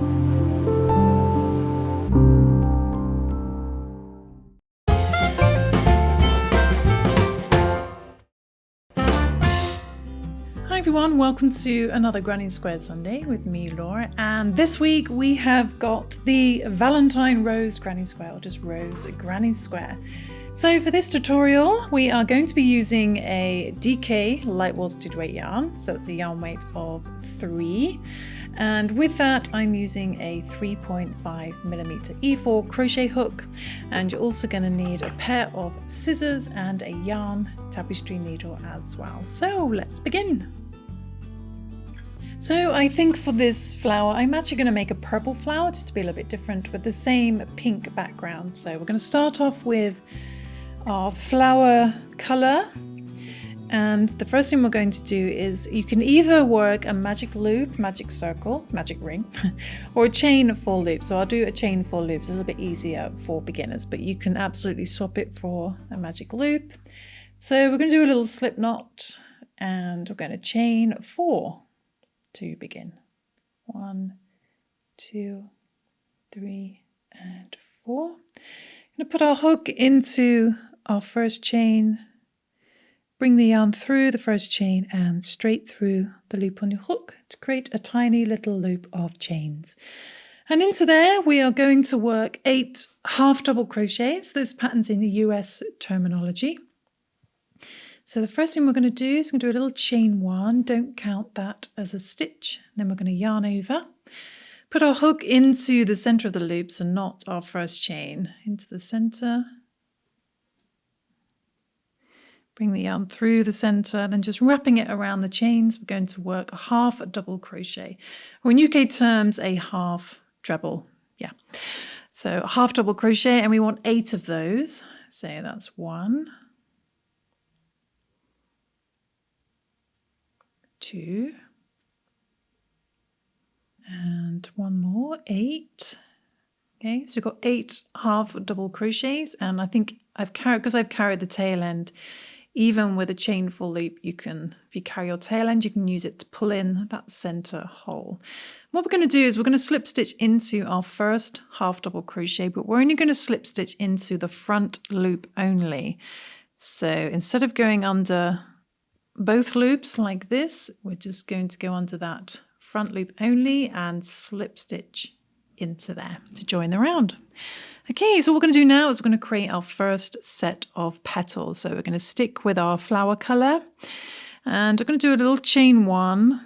Hi everyone, welcome to another Granny Squared Sunday with me, Laura, and this week we have got the Valentine Rose Granny Square, or just Rose Granny Square. So for this tutorial we are going to be using a DK light worsted weight yarn, so it's a yarn weight of 3, and with that I'm using a 3.5mm E4 crochet hook, and you're also going to need a pair of scissors and a yarn tapestry needle as well. So let's begin. So I think for this flower, I'm actually going to make a purple flower just to be a little bit different with the same pink background. So we're going to start off with our flower colour. And the first thing we're going to do is you can either work a magic loop, magic circle, magic ring, or a chain 4 loops. So I'll do a chain 4 loops, a little bit easier for beginners, but you can absolutely swap it for a magic loop. So we're going to do a little slip knot and we're going to chain 4. To begin. 1, 2, 3, and 4. I'm going to put our hook into our first chain, bring the yarn through the first chain and straight through the loop on your hook to create a tiny little loop of chains. And into there we are going to work 8 half double crochets. This pattern's in US terminology. So the first thing we're going to do is we're going to do a little chain 1, don't count that as a stitch, then we're going to yarn over, put our hook into the centre of the loops and knot our first chain into the centre, bring the yarn through the centre, then just wrapping it around the chains, we're going to work a half double crochet, or in UK terms a half treble, yeah. So a half double crochet, and we want 8 of those, so that's 1, 2, and one more, 8. Okay, so we've got 8 half double crochets, and I think I've carried the tail end, even with a chain 4 loop, you can, if you carry your tail end, you can use it to pull in that center hole. What we're going to do is we're going to slip stitch into our first half double crochet, but we're only going to slip stitch into the front loop only. So instead of going under both loops like this, we're just going to go under that front loop only and slip stitch into there to join the round. Okay, so what we're going to do now is we're going to create our first set of petals. So we're going to stick with our flower colour, and we're going to do a little chain 1,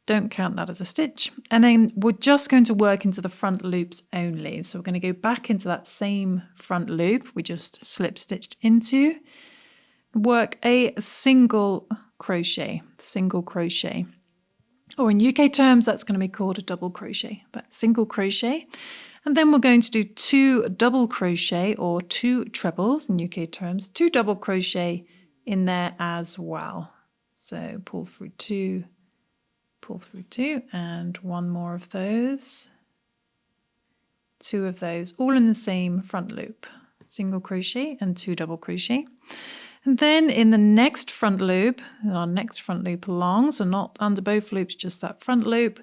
don't count that as a stitch, and then we're just going to work into the front loops only. So we're going to go back into that same front loop we just slip stitched into, work a single crochet, or in UK terms that's going to be called a double crochet, but single crochet, and then we're going to do 2 double crochet, or 2 trebles in UK terms, 2 double crochet in there as well. So pull through 2, and 1 more of those, 2 of those, all in the same front loop, single crochet and 2 double crochet. And then in the next front loop, our next front loop along, so not under both loops, just that front loop,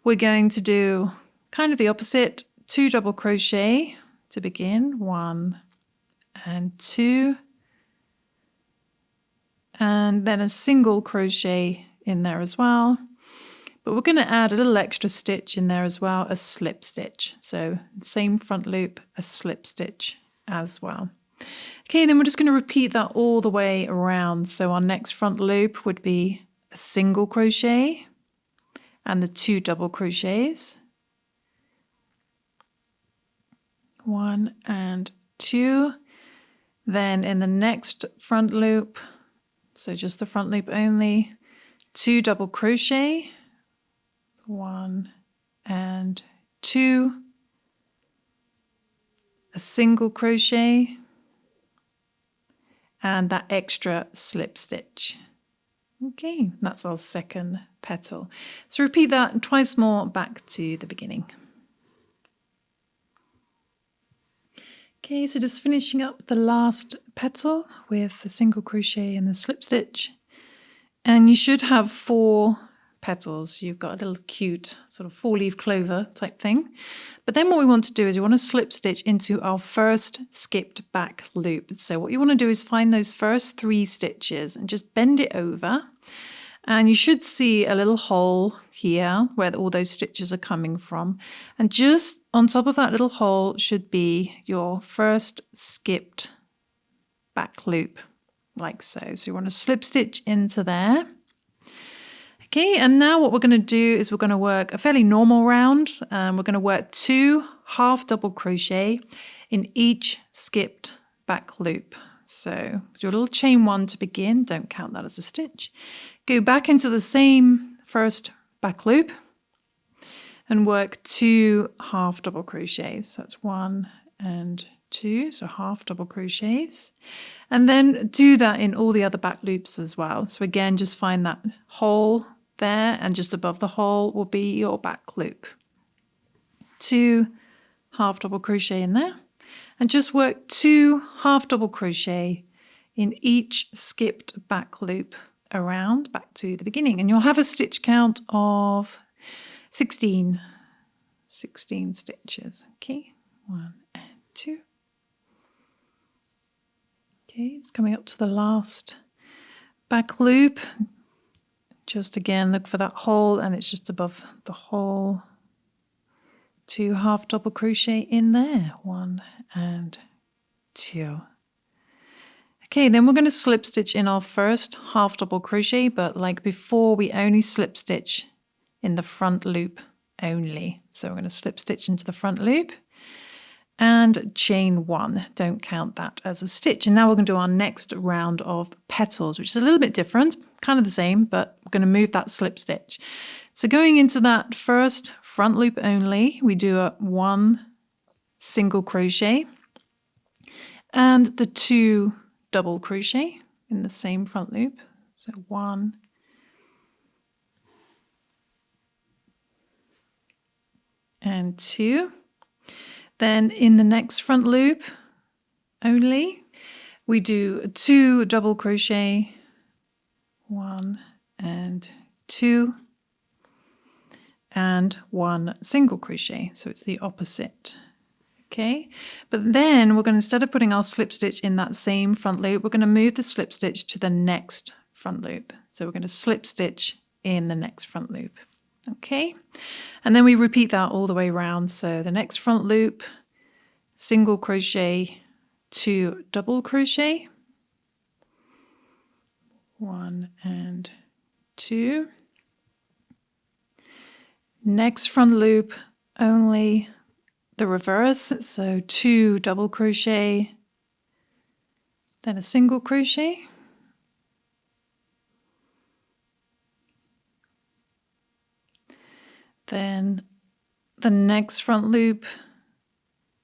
we're going to do kind of the opposite, 2 double crochet to begin, 1 and 2, and then a single crochet in there as well. But we're going to add a little extra stitch in there as well, a slip stitch. So same front loop, a slip stitch as well. Okay, then we're just going to repeat that all the way around. So our next front loop would be a single crochet and the 2 double crochets. 1 and 2. Then in the next front loop, so just the front loop only, 2 double crochet, 1 and 2, a single crochet, and that extra slip stitch. Okay, that's our second petal. So repeat that twice more back to the beginning. Okay, so just finishing up the last petal with the single crochet and the slip stitch. And you should have 4 petals. You've got a little cute sort of 4-leaf clover type thing. But then what we want to do is we want to slip stitch into our first skipped back loop. So what you want to do is find those first 3 stitches and just bend it over. And you should see a little hole here where all those stitches are coming from. And just on top of that little hole should be your first skipped back loop, like so. So you want to slip stitch into there. Okay, and now what we're going to do is we're going to work a fairly normal round. We're going to work 2 half double crochet in each skipped back loop. So do a little chain 1 to begin, don't count that as a stitch. Go back into the same first back loop and work 2 half double crochets. So that's 1 and 2, so half double crochets. And then do that in all the other back loops as well. So again, just find that hole there, and just above the hole will be your back loop. 2 half double crochet in there, and just work 2 half double crochet in each skipped back loop around back to the beginning, and you'll have a stitch count of 16 stitches. Okay, 1 and 2. Okay, it's coming up to the last back loop. Just again, look for that hole, and it's just above the hole. 2 half double crochet in there, 1 and 2. Okay, then we're going to slip stitch in our first half double crochet, but like before, we only slip stitch in the front loop only. So we're going to slip stitch into the front loop and chain 1. Don't count that as a stitch. And now we're going to do our next round of petals, which is a little bit different, kind of the same, but we're going to move that slip stitch. So going into that first front loop only, we do a 1 single crochet and the 2 double crochet in the same front loop. So 1 and 2. Then in the next front loop only, we do 2 double crochet, 1 and 2, and 1 single crochet. So it's the opposite. Okay, but then we're going to, instead of putting our slip stitch in that same front loop, we're going to move the slip stitch to the next front loop. So we're going to slip stitch in the next front loop. Okay, and then we repeat that all the way around. So the next front loop, single crochet, 2 double crochet, 1 and 2. Next front loop only the reverse, so 2 double crochet, then a single crochet, then the next front loop,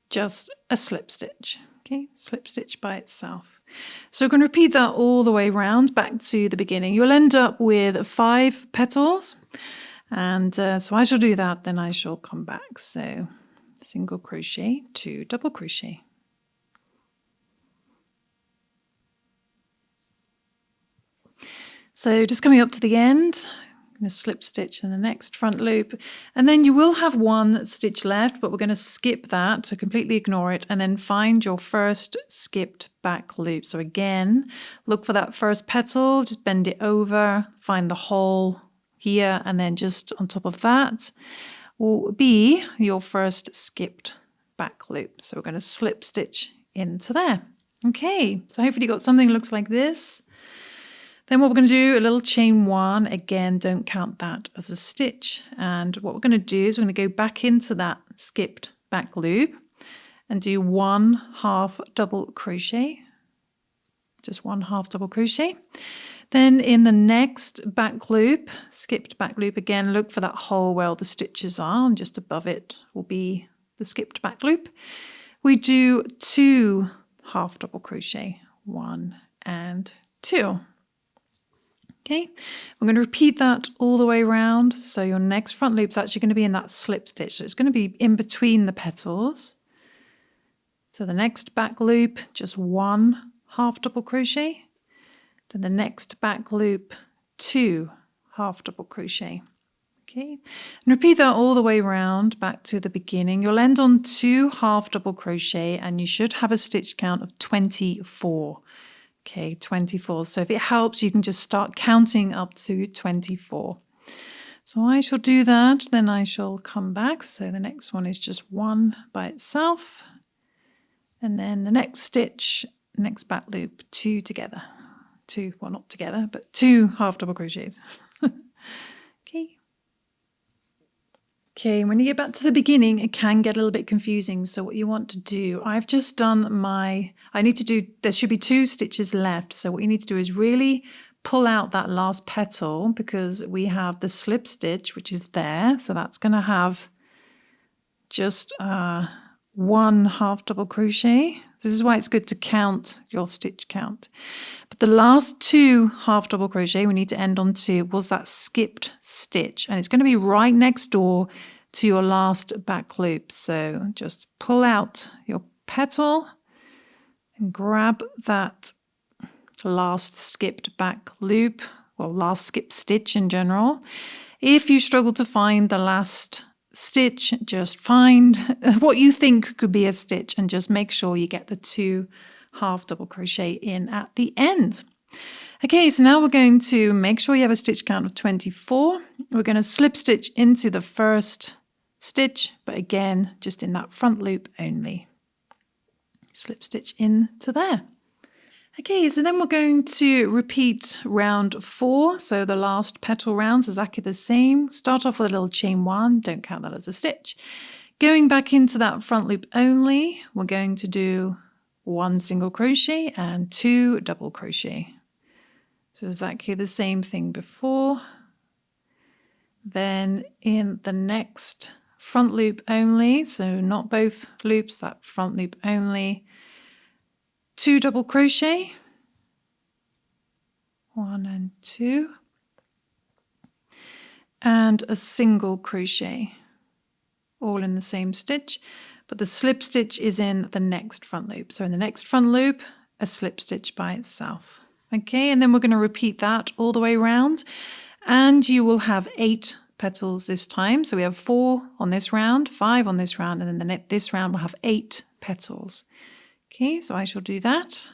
just a slip stitch. Okay, slip stitch by itself. So we're going to repeat that all the way around back to the beginning. You'll end up with 5 petals, and so I shall do that, then I shall come back. So single crochet, 2 double crochet. So just coming up to the end, I'm going to slip stitch in the next front loop, and then you will have 1 stitch left, but we're going to skip that, so completely ignore it, and then find your first skipped back loop. So again, look for that first petal, just bend it over, find the hole here, and then just on top of that will be your first skipped back loop. So we're going to slip stitch into there. Okay, so hopefully you got something that looks like this. Then what we're going to do, a little chain 1, again, don't count that as a stitch. And what we're going to do is we're going to go back into that skipped back loop and do 1 half double crochet, just 1 half double crochet. Then in the next back loop, skipped back loop, again, look for that hole where all the stitches are, and just above it will be the skipped back loop. We do 2 half double crochet, 1 and 2. Okay, we're going to repeat that all the way around. So your next front loop is actually going to be in that slip stitch. So it's going to be in between the petals. So the next back loop, just 1 half double crochet. Then the next back loop, 2 half double crochet. Okay, and repeat that all the way around back to the beginning. You'll end on 2 half double crochet and you should have a stitch count of 24. Okay, 24. So if it helps, you can just start counting up to 24. So I shall do that, then I shall come back. So the next one is just 1 by itself. And then the next stitch, next back loop, 2 together. 2, well, not together, but 2 half double crochets. Okay. Okay, when you get back to the beginning, it can get a little bit confusing. So what you want to do, I've just done there should be 2 stitches left. So what you need to do is really pull out that last petal because we have the slip stitch, which is there. So that's going to have just 1 half double crochet. This is why it's good to count your stitch count. But the last 2 half double crochet we need to end on 2 was that skipped stitch, and it's going to be right next door to your last back loop. So just pull out your petal and grab that last skipped back loop, well, last skipped stitch in general. If you struggle to find the last stitch, just find what you think could be a stitch and just make sure you get the 2 half double crochet in at the end. Okay, so now we're going to make sure you have a stitch count of 24. We're going to slip stitch into the first stitch, but again, just in that front loop only. Slip stitch into there. Okay, so then we're going to repeat round 4. So the last petal rounds are exactly the same. Start off with a little chain 1, don't count that as a stitch. Going back into that front loop only, we're going to do 1 single crochet and 2 double crochet. So exactly the same thing before. Then in the next front loop only, so not both loops, that front loop only, 2 double crochet, 1 and 2, and a single crochet, all in the same stitch, but the slip stitch is in the next front loop. So in the next front loop, a slip stitch by itself. Okay, and then we're going to repeat that all the way around, and you will have 8 petals this time. So we have 4 on this round, 5 on this round, and then this round will have 8 petals. Okay, so I shall do that.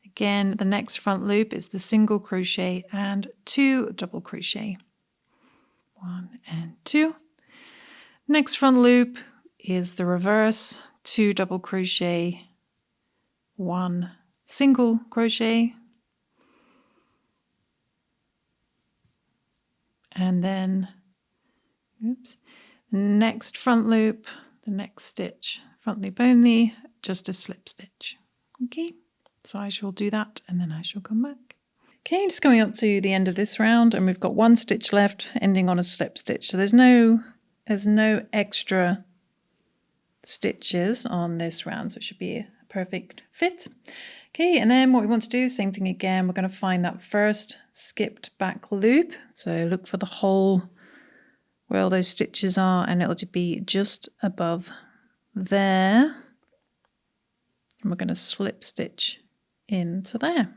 Again, the next front loop is the single crochet and 2 double crochet. 1 and 2. Next front loop is the reverse, 2 double crochet, 1 single crochet, and then, next front loop, the next stitch, front loop only, just a slip stitch. Okay, so I shall do that and then I shall come back. Okay, just coming up to the end of this round, and we've got 1 stitch left ending on a slip stitch. So there's no extra stitches on this round, so it should be a perfect fit. Okay, and then what we want to do, same thing again, we're going to find that first skipped back loop. So look for the hole where all those stitches are, and it'll be just above there. And we're going to slip stitch into there.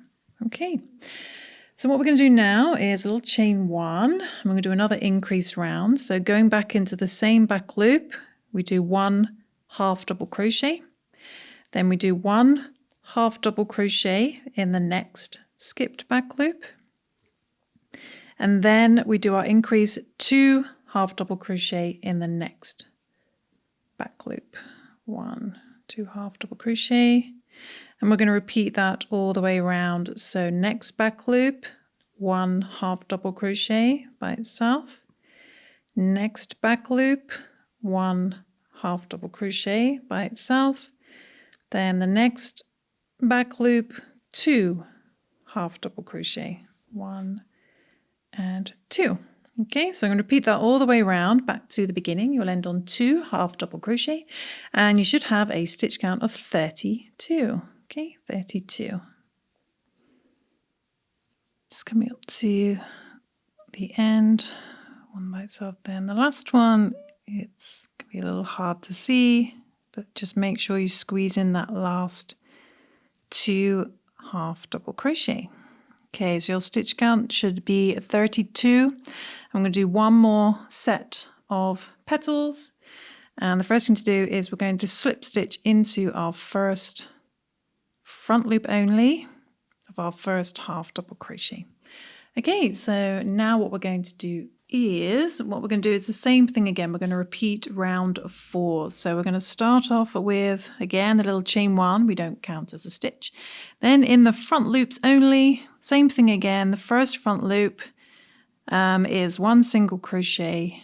Okay, so what we're going to do now is a little chain 1, and we're going to do another increase round. So going back into the same back loop, we do 1 half double crochet, then we do 1 half double crochet in the next skipped back loop, and then we do our increase 2 half double crochet in the next back loop. 1, 2 half double crochet, and we're going to repeat that all the way around. So next back loop, 1 half double crochet by itself, next back loop, 1 half double crochet by itself, then the next back loop, 2 half double crochet, 1 and 2. Okay, so I'm going to repeat that all the way around back to the beginning. You'll end on 2 half double crochet, and you should have a stitch count of 32. Okay, 32. Just coming up to the end, 1 by itself. Then the last one, it's going to be a little hard to see, but just make sure you squeeze in that last 2 half double crochet. Okay, so your stitch count should be 32. I'm going to do one more set of petals. And the first thing to do is we're going to slip stitch into our first front loop only of our first half double crochet. Okay, so now what we're going to do is, the same thing again. We're going to repeat round 4. So we're going to start off with, again, the little chain 1. We don't count as a stitch. Then in the front loops only, same thing again. The first front loop is 1 single crochet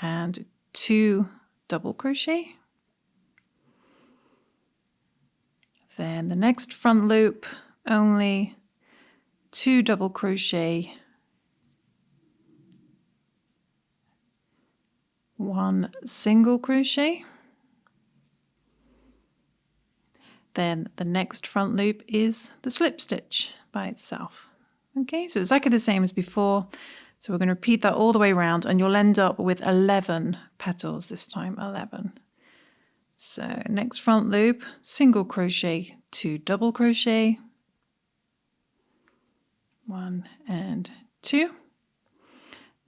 and 2 double crochet. Then the next front loop only 2 double crochet, 1 single crochet. Then the next front loop is the slip stitch by itself. Okay, so exactly the same as before. So we're going to repeat that all the way around, and you'll end up with 11 petals this time, 11. So next front loop, single crochet, 2 double crochet, 1 and 2.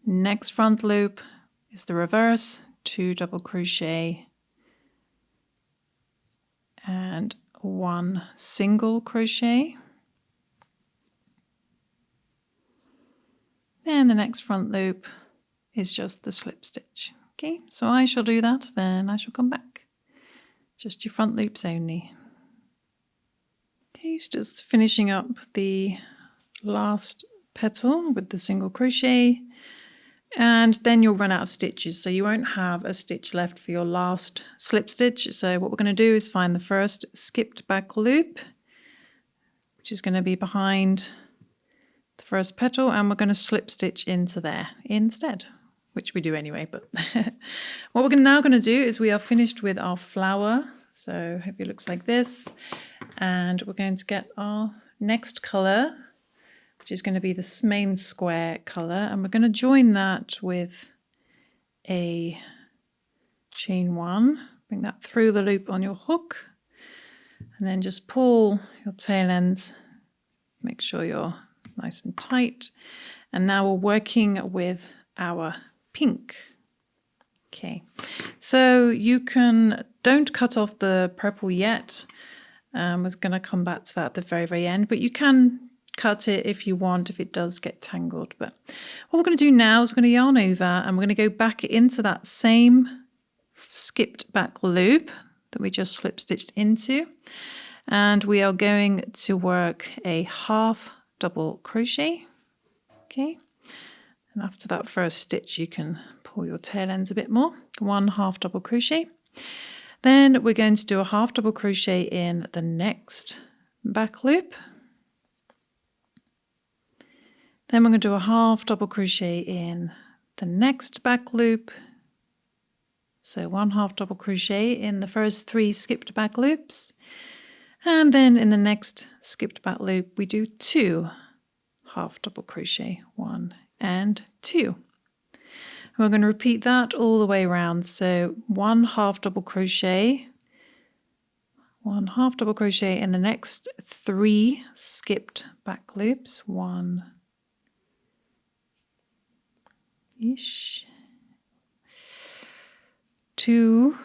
Next front loop is the reverse, 2 double crochet and 1 single crochet. And the next front loop is just the slip stitch. Okay, so I shall do that, then I shall come back. Just your front loops only. Okay, so just finishing up the last petal with the single crochet, and then you'll run out of stitches, so you won't have a stitch left for your last slip stitch. So what we're going to do is find the first skipped back loop, which is going to be behind the first petal, and we're going to slip stitch into there instead, which we do anyway. But what we're now going to do is we are finished with our flower, so hopefully it looks like this, and we're going to get our next color, which is going to be the main square color, and we're going to join that with a chain 1, bring that through the loop on your hook, and then just pull your tail ends, make sure you're nice and tight. And now we're working with our pink. Okay, so you don't cut off the purple yet. I was going to come back to that at the very, very end, but you can cut it if you want, if it does get tangled. But what we're going to do now is we're going to yarn over, and we're going to go back into that same skipped back loop that we just slip stitched into, and we are going to work a half double crochet. Okay, and after that first stitch you can pull your tail ends a bit more, 1 half double crochet. Then we're going to do a half double crochet in the next back loop. Then we're going to do a half double crochet in the next back loop. So 1 half double crochet in the first 3 skipped back loops. And then in the next skipped back loop, we do 2 half double crochet, 1 and 2. And we're going to repeat that all the way around. So 1 half double crochet, 1 half double crochet in the next 3 skipped back loops, 1 ish, 2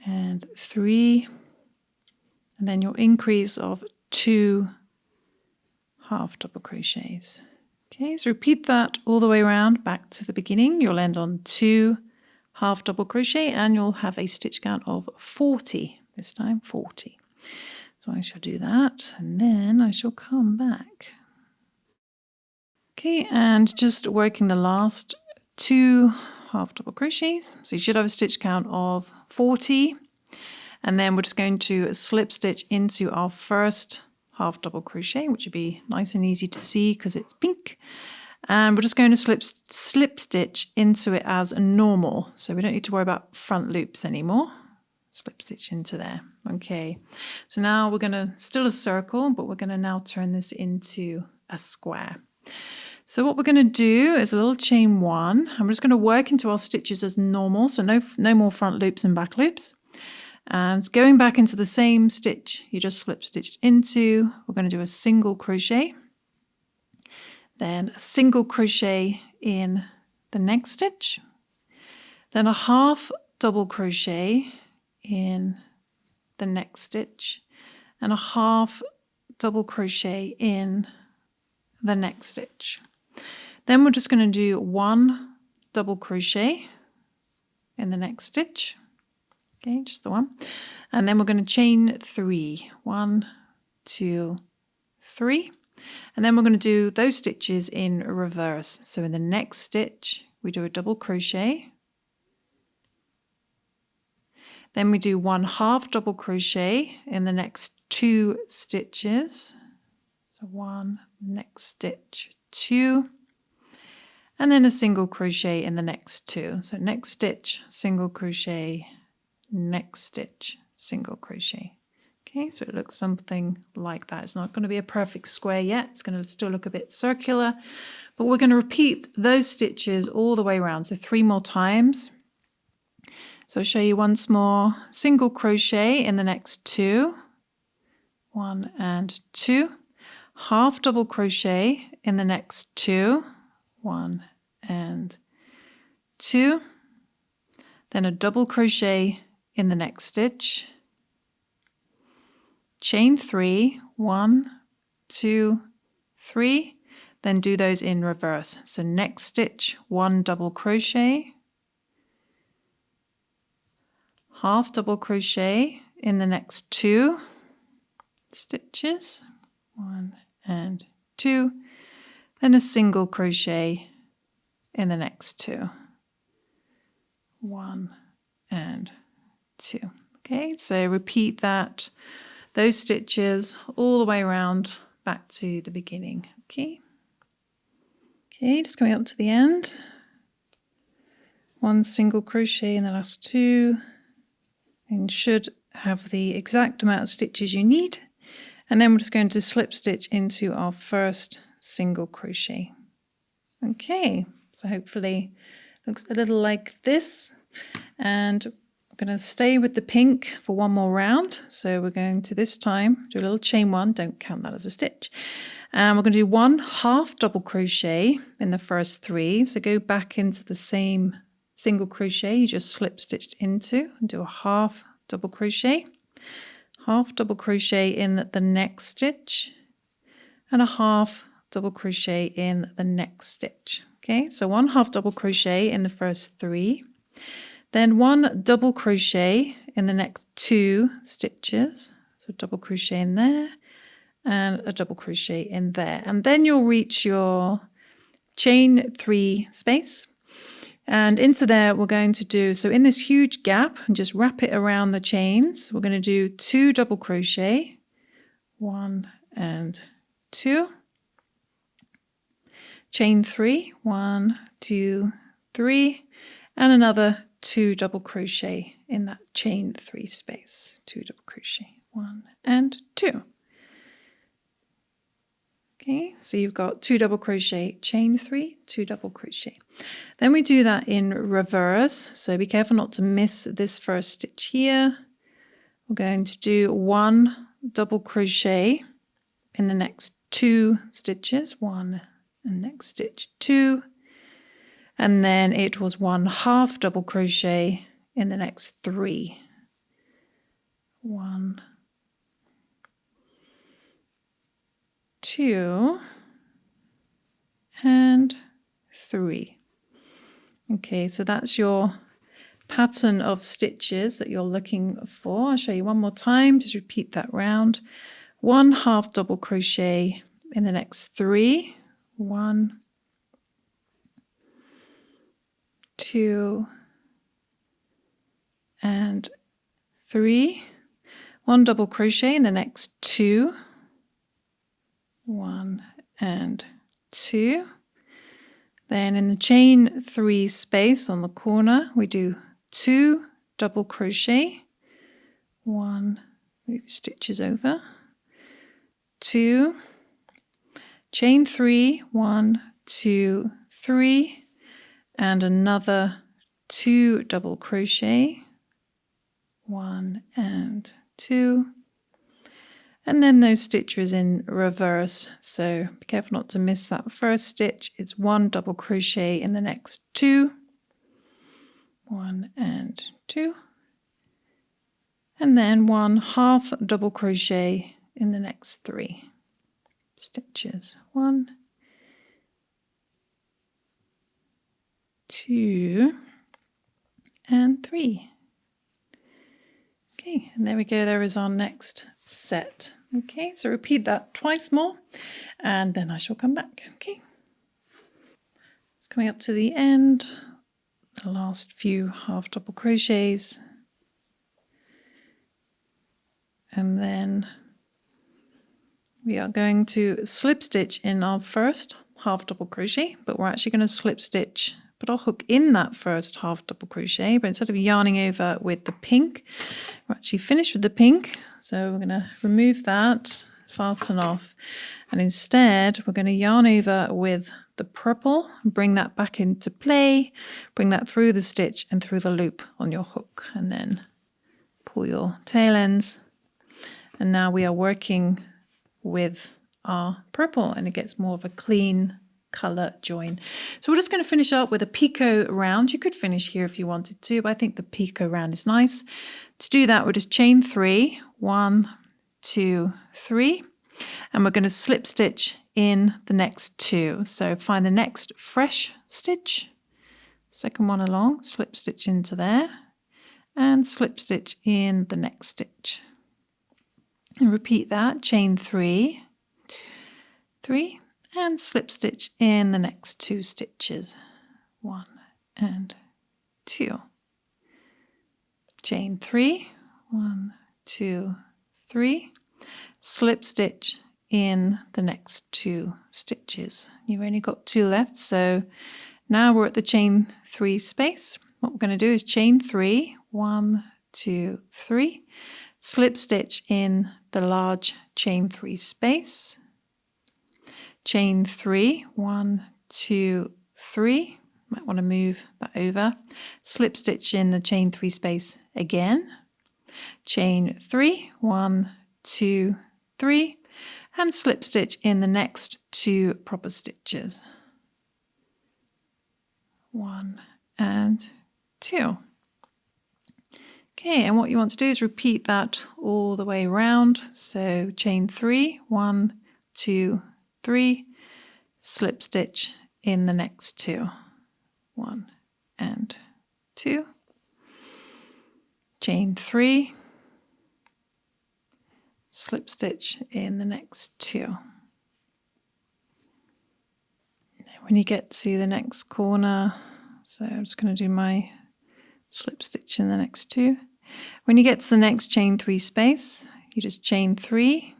and 3, and then your increase of 2 half double crochets. Okay, so repeat that all the way around back to the beginning. You'll end on 2 half double crochet, and you'll have a stitch count of 40 this time, 40. So I shall do that, and then I shall come back. Okay, and just working the last 2 half double crochets. So you should have a stitch count of 40, and then we're just going to slip stitch into our first half double crochet, which would be nice and easy to see because it's pink, and we're just going to slip stitch into it as normal, so we don't need to worry about front loops anymore. Slip stitch into there. Okay, so now we're going to still a circle, but we're going to now turn this into a square. So what we're going to do is a little chain 1, and we're just going to work into our stitches as normal, so no more front loops and back loops. And going back into the same stitch you just slip stitched into, we're going to do a single crochet, then a single crochet in the next stitch, then a half double crochet in the next stitch, and a half double crochet in the next stitch. Then we're just going to do one double crochet in the next stitch. Okay, just the one. And then we're going to chain 3. 1, 2, 3. And then we're going to do those stitches in reverse. So in the next stitch, we do a double crochet. Then we do one half double crochet in the next 2 stitches. So 1, next stitch, 2. And then a single crochet in the next 2. So next stitch, single crochet, next stitch, single crochet. Okay, so it looks something like that. It's not going to be a perfect square yet. It's going to still look a bit circular, but we're going to repeat those stitches all the way around. So 3 more times. So I'll show you once more. Single crochet in the next 2. 1 and 2. Half double crochet in the next 2. 1 and 2. Then a double crochet in the next stitch, chain 3, 1, 2, 3, then do those in reverse. So next stitch, 1 double crochet, half double crochet in the next 2 stitches, 1 and 2, then a single crochet in the next 2, 1 and 2. Okay, so repeat those stitches all the way around back to the beginning. Okay, just coming up to the end. 1 single crochet in the last 2, and should have the exact amount of stitches you need. And then we're just going to slip stitch into our first single crochet. Okay, so hopefully it looks a little like this. And I'm going to stay with the pink for one more round. So we're going to this time do a little chain 1, don't count that as a stitch. And we're going to do 1 half double crochet in the first 3. So go back into the same single crochet you just slip stitched into and do a half double crochet. Half double crochet in the next stitch and a half double crochet in the next stitch. Okay, so 1 half double crochet in the first 3. Then 1 double crochet in the next 2 stitches. So double crochet in there and a double crochet in there. And then you'll reach your chain 3 space. And into there we're going to do, so in this huge gap, and just wrap it around the chains, we're going to do 2 double crochet, 1 and 2. Chain 3, 1, 2, 3, and another 2 double crochet in that chain 3 space. 2 double crochet, 1 and 2. Okay, so you've got 2 double crochet, chain 3, 2 double crochet. Then we do that in reverse, so be careful not to miss this first stitch here. We're going to do 1 double crochet in the next 2 stitches, 1 and next stitch 2, and then it was 1 half double crochet in the next 3. 1, 2, and 3. Okay, so that's your pattern of stitches that you're looking for. I'll show you one more time. Just repeat that round. 1 half double crochet in the next 3. 1, 2, and 3. 1 double crochet in the next 2. 1 and 2. Then in the chain 3 space on the corner, we do 2 double crochet. 1, move stitches over. 2, chain 3, 1, 2, 3, and another 2 double crochet. 1 and 2. And then those stitches in reverse, so be careful not to miss that first stitch. It's 1 double crochet in the next 2, 1 and 2, and then 1 half double crochet in the next 3 stitches. 1, 2, and 3. Okay, and there we go, there is our next set. Okay, so repeat that twice more and then I shall come back. Okay, it's coming up to the end, the last few half double crochets, and then we are going to slip stitch in our first half double crochet, but we're actually going to slip stitch, put our hook in that first half double crochet, but instead of yarning over with the pink, we're actually finished with the pink, so we're going to remove that, fasten off, and instead we're going to yarn over with the purple and bring that back into play, bring that through the stitch and through the loop on your hook, and then pull your tail ends, and now we are working with our purple and it gets more of a clean color join. So we're just going to finish up with a picot round. You could finish here if you wanted to, but I think the picot round is nice. To do that, we'll just chain 3, 1, 2, 3, and we're going to slip stitch in the next 2. So find the next fresh stitch, second one along, slip stitch into there, and slip stitch in the next stitch. And repeat that, chain 3, 3, and slip stitch in the next 2 stitches, 1 and 2. Chain 3, 1, 2, 3, slip stitch in the next 2 stitches. You've only got 2 left, so now we're at the chain 3 space. What we're going to do is chain 3, 1, 2, 3, slip stitch in the large chain 3 space, chain 3, 1, 2, 3, might want to move that over, slip stitch in the chain 3 space again, chain 3, 1, 2, 3, and slip stitch in the next 2 proper stitches, 1 and 2. Okay, and what you want to do is repeat that all the way around. So chain 3, 1, 2, 3, slip stitch in the next 2, 1 and 2, chain 3, slip stitch in the next 2. Now when you get to the next corner, so I'm just going to do my slip stitch in the next 2. When you get to the next chain 3 space, you just chain 3,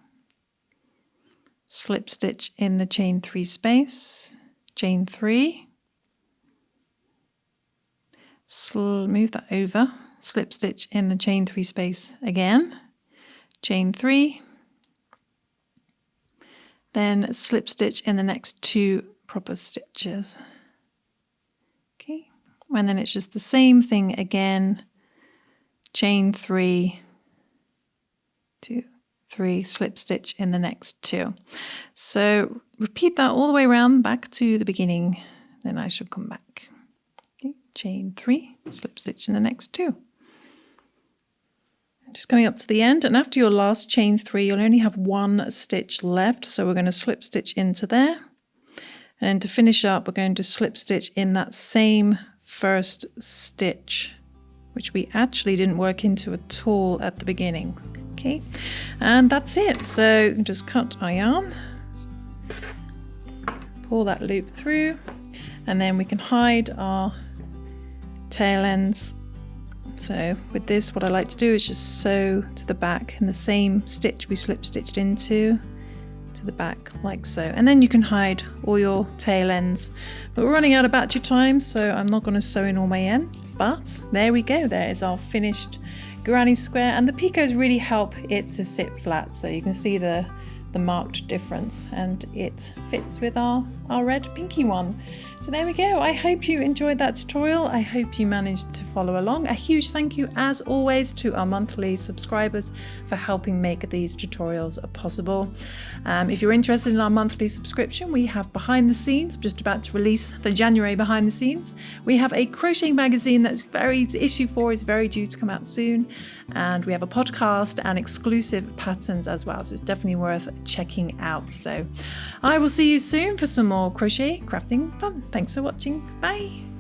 slip stitch in the chain 3 space, chain 3, move that over, slip stitch in the chain 3 space again, chain 3, then slip stitch in the next 2 proper stitches. Okay, and then it's just the same thing again, chain 3, 2, 3, slip stitch in the next 2. So repeat that all the way around back to the beginning, then I shall come back. Okay, chain 3, slip stitch in the next 2. Just coming up to the end, and after your last chain 3 you'll only have 1 stitch left, so we're going to slip stitch into there, and then to finish up we're going to slip stitch in that same first stitch, which we actually didn't work into at all at the beginning. Okay, and that's it. So just cut our yarn, pull that loop through, and then we can hide our tail ends. So with this, what I like to do is just sew to the back in the same stitch we slip stitched into, to the back like so, and then you can hide all your tail ends. But we're running out of battery time, so I'm not going to sew in all my end. But there we go, there is our finished granny square, and the picots really help it to sit flat, so you can see the marked difference, and it fits with our red pinky one. So there we go. I hope you enjoyed that tutorial. I hope you managed to follow along. A huge thank you as always to our monthly subscribers for helping make these tutorials possible. If you're interested in our monthly subscription, we have behind the scenes. I'm just about to release the January behind the scenes. We have a crochet magazine that's issue 4 is very due to come out soon. And we have a podcast and exclusive patterns as well. So it's definitely worth checking out. So I will see you soon for some more crochet crafting fun. Thanks for watching. Bye.